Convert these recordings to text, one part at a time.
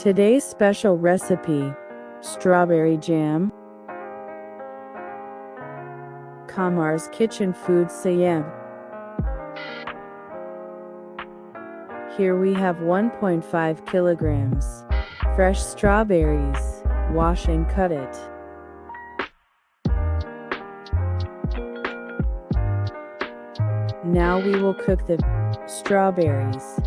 Today's special recipe: strawberry jam. Qamars Kitchen Food Siam. Here we have 1.5 kilograms fresh strawberries. Wash and cut it. Now we will cook the strawberries.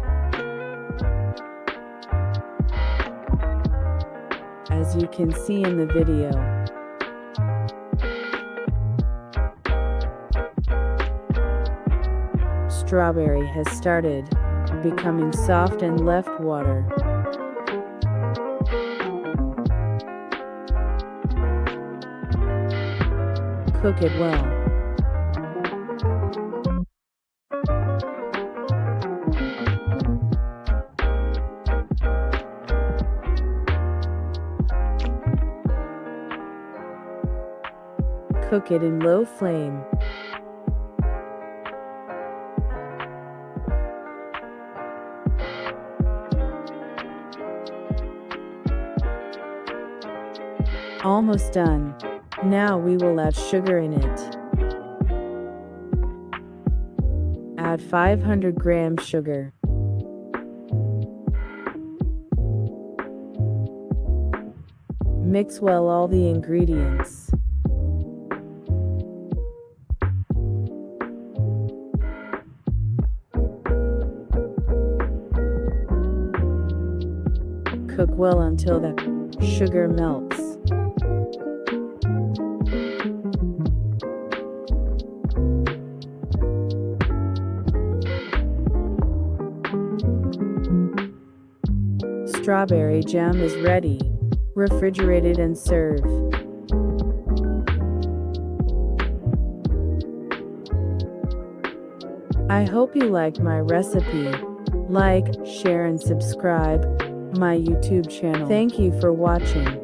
As you can see in the video, strawberry has started becoming soft and left water. Cook it well. Cook it in low flame. Almost done. Now we will add sugar in it. Add 500 grams sugar. Mix well all the ingredients. Cook well until the sugar melts. Strawberry jam is ready. Refrigerate it and serve. I hope you liked my recipe. Like, share and subscribe my YouTube channel. Thank you for watching.